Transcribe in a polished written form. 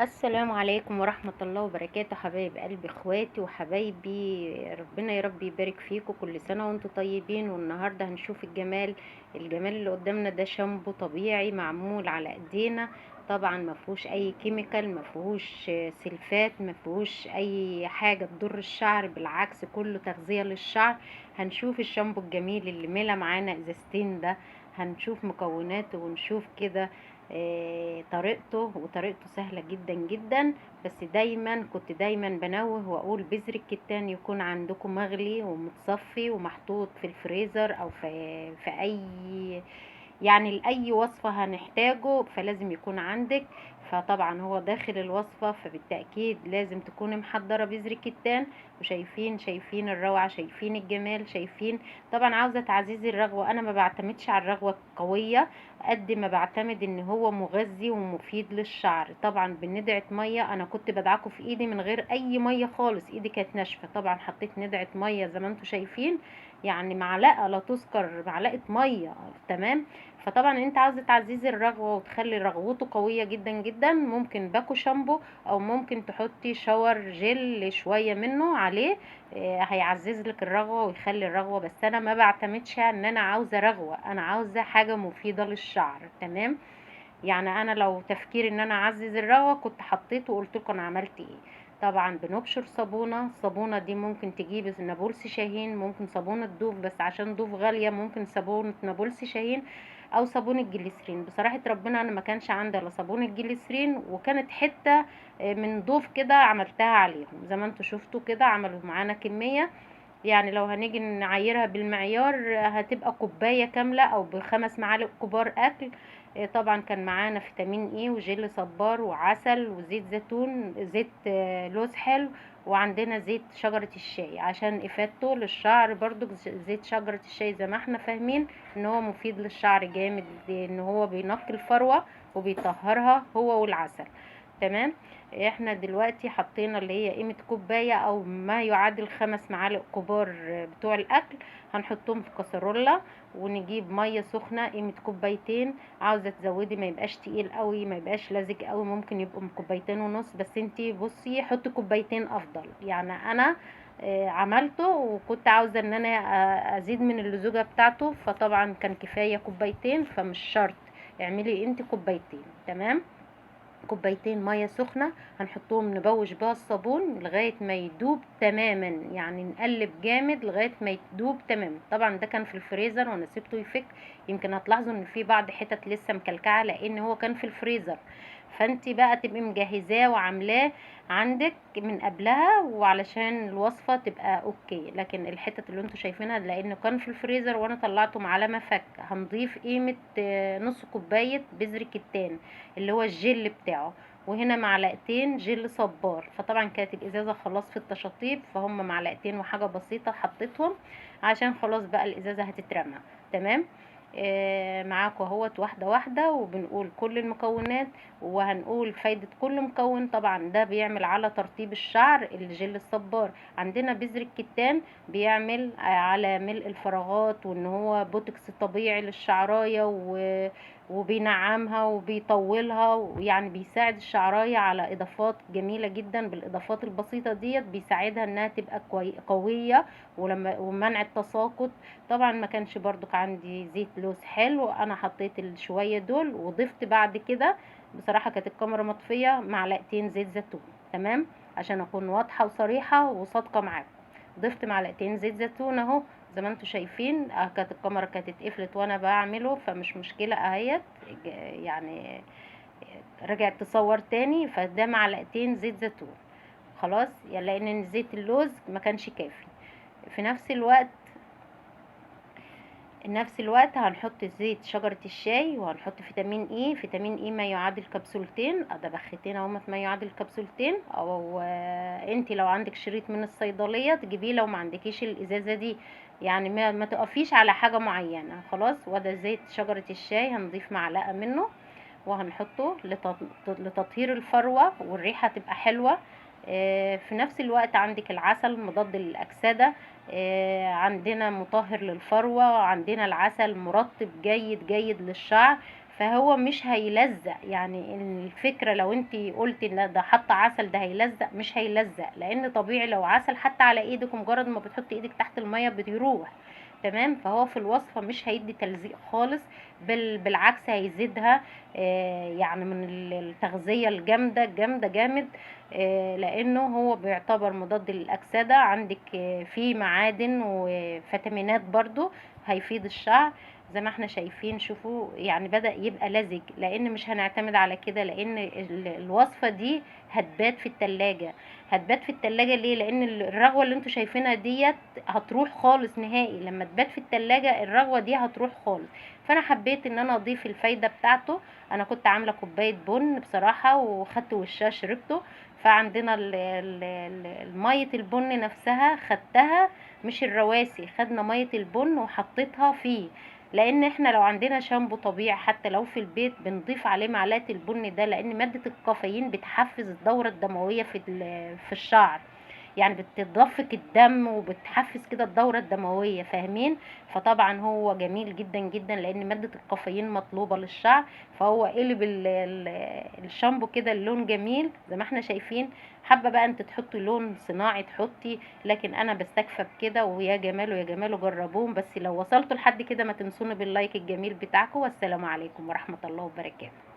السلام عليكم ورحمة الله وبركاته، حبايب قلبي اخواتي وحبايبي. ربنا يا رب يبارك فيكم، كل سنة وانتم طيبين. والنهاردة هنشوف الجمال اللي قدامنا ده شامبو طبيعي معمول على ايدينا. طبعا ما فيهوش اي كيميكال، ما فيهوش سلفات، ما فيهوش اي حاجة تضر الشعر، بالعكس كله تغذية للشعر. هنشوف الشامبو الجميل اللي ملا معانا ازازتين ده، هنشوف مكوناته ونشوف كده طريقته. وطريقته سهلة جدا جدا. بس كنت دايما بنوه واقول بذر الكتان يكون عندكم مغلي ومتصفي ومحطوط في الفريزر او في اي، يعني لأي وصفة هنحتاجه فلازم يكون عندك. فطبعا هو داخل الوصفة، فبالتأكيد لازم تكوني محضرة بذر كتان. وشايفين الروعة، شايفين الجمال، شايفين. طبعا عاوزة تعزيزي الرغوة، انا ما بعتمدش على الرغوة القوية قد ما بعتمد ان هو مغذي ومفيد للشعر. طبعا بندعة مية، انا كنت بدعكه في ايدي من غير اي مية خالص، ايدي كانت ناشفة. طبعا حطيت ندعة مية زي ما انتم شايفين، يعني معلقة لا تذكر، معلقة مية. تمام. فطبعا انت عاوزة تعزيزي الرغوة وتخلي رغوته قوية جدا جدا، ممكن باكو شامبو او ممكن تحطي شاور جل شوية منه عليه. هيعزز لك الرغوة ويخلي الرغوة. بس انا ما بعتمدش ان انا عاوزة رغوة، انا عاوزة حاجة مفيدة للشعر. تمام. يعني انا لو تفكير ان انا اعزز الرغوة كنت حطيته وقلت لكم انا عملت ايه. طبعا بنبشر صابونة. الصابونة دي ممكن تجيب نابلسي شاهين، ممكن صابونة دوف، بس عشان دوف غالية ممكن صابونة نابلسي شاهين او صابون الجليسرين. بصراحة ربنا انا ما كانش عندي الا صابون الجليسرين، وكانت حتة من دوف كده عملتها عليهم زي ما انتوا شفتوا كده، عملوا معانا كمية. يعني لو هنيجي نعيرها بالمعيار هتبقى كوباية كاملة او بخمس معالق كبار اكل. طبعا كان معانا فيتامين اي وجل صبار وعسل وزيت زيتون، زيت لوز حلو. وعندنا زيت شجرة الشاي عشان افادته للشعر برضو. زيت شجرة الشاي زي ما احنا فاهمين ان هو مفيد للشعر جامد، ان هو بينقي الفروة وبيطهرها هو والعسل. تمام. احنا دلوقتي حطينا اللي هي قيمة كوباية او ما يعادل خمس معالق كبار بتوع الاكل. هنحطهم في كسرولة ونجيب مية سخنة قيمة كوبايتين. عاوزة تزودي ما يبقاش تقيل قوي ما يبقاش لزج قوي، ممكن يبقوا كوبايتين ونص، بس انتي بصي حطي كوبايتين افضل. يعني انا عملته وكنت عاوزة ان انا ازيد من اللزوجة بتاعته، فطبعا كان كفاية كوبايتين، فمش شرط اعملي انتي كوبايتين. تمام. كوبايتين ميه سخنه هنحطهم نبوش بها الصابون لغايه ما يدوب تماما، يعني نقلب جامد لغايه ما يدوب تماما. طبعا ده كان في الفريزر وانا سبته يفك. يمكن هتلاحظوا ان في بعض حتت لسه مكلكعه لان هو كان في الفريزر. فانتي بقى تبقي مجهزاه وعاملاه عندك من قبلها وعلشان الوصفه تبقى اوكي. لكن الحتت اللي انتوا شايفينها لانه كان في الفريزر وانا طلعته على ما فك، هنضيف قيمه نص كوبايه بذر كتان اللي هو الجل بتاعه، وهنا معلقتين جل صبار. فطبعا كانت الازازه خلاص في التشطيب، فهم معلقتين وحاجه بسيطه حطيتهم عشان خلاص بقى الازازه هتترمى. تمام. معاكم اهوت واحده واحده وبنقول كل المكونات وهنقول فايده كل مكون. طبعا ده بيعمل على ترطيب الشعر الجل الصبار. عندنا بذر الكتان بيعمل على ملء الفراغات، وان هو بوتكس طبيعي للشعرايه وبينعمها وبيطولها، ويعني بيساعد الشعراية على اضافات جميلة جدا. بالاضافات البسيطة ديت بيساعدها انها تبقى قوية ومنع التساقط. طبعا ما كانش برضك عندي زيت لوز حلو، انا حطيت الشوية دول وضفت بعد كده. بصراحة كانت الكاميرا مطفية، معلقتين زيت زيتون. تمام. عشان اكون واضحة وصريحة وصادقة معاكم، ضفت معلقتين زيت زيتون اهو زي ما انتوا شايفين. كانت الكاميرا كانت اتقفلت وانا بعمله فمش مشكلة اهيت. يعني رجعت تصور تاني، فده معلقتين زيت زيتون. خلاص يعني لان زيت اللوز ما كانش كافي. في نفس الوقت هنحط زيت شجرة الشاي وهنحط فيتامين اي. فيتامين اي ما يعادل كبسولتين، ده بختين اهو ما يعادل كبسولتين. او انتي لو عندك شريط من الصيدلية تجيبيه لو ما عندكيش الازازة دي. يعني ما تقفيش على حاجة معينة. خلاص. وده زيت شجرة الشاي هنضيف معلقة منه وهنحطه لتطهير الفروة والريحة تبقى حلوة. في نفس الوقت عندك العسل مضاد للأكسدة. عندنا مطهر للفروة، عندنا العسل مرطب جيد جيد للشعر. فهو مش هيلزق. يعني الفكرة لو انت قلتي ان ده حط عسل ده هيلزق، مش هيلزق، لان طبيعي لو عسل حتى على ايدك ومجرد ما بتحطي ايدك تحت المية بيروح. تمام. فهو في الوصفة مش هيدي تلزيق خالص، بالعكس هيزيدها. يعني من التغذية الجامدة جامدة جامد. لانه هو بيعتبر مضاد للاكسدة عندك، فيه معادن وفيتامينات برضو هيفيد الشعر. زي ما احنا شايفين، شوفوا يعني بدأ يبقى لزج، لان مش هنعتمد على كده، لان الوصفة دي هتبات في التلاجة. هتبات في التلاجة ليه؟ لان الرغوة اللي انتوا شايفينها ديت هتروح خالص نهائي. لما تبات في التلاجة الرغوة دي هتروح خالص. فانا حبيت ان انا اضيف الفايدة بتاعته. انا كنت عاملة كوباية بن بصراحة، وخدت وشها شربته. فعندنا مية البن نفسها خدتها، مش الرواسي، خدنا مية البن وحطيتها فيه. لان احنا لو عندنا شامبو طبيعي حتى لو في البيت بنضيف عليه معلقه البن ده، لان ماده الكافيين بتحفز الدوره الدمويه في الشعر. يعني بتدفق الدم وبتحفز كده الدورة الدموية، فاهمين؟ فطبعا هو جميل جدا جدا، لان مادة الكافيين مطلوبة للشعر. فهو قلب الشامبو كده اللون جميل زي ما احنا شايفين. حابة بقى انت تحطي لون صناعي تحطي، لكن انا بستكفى بكده. ويا جماله يا جماله، جربوهم. بس لو وصلتوا لحد كده ما تنسوني باللايك الجميل بتاعكم. والسلام عليكم ورحمة الله وبركاته.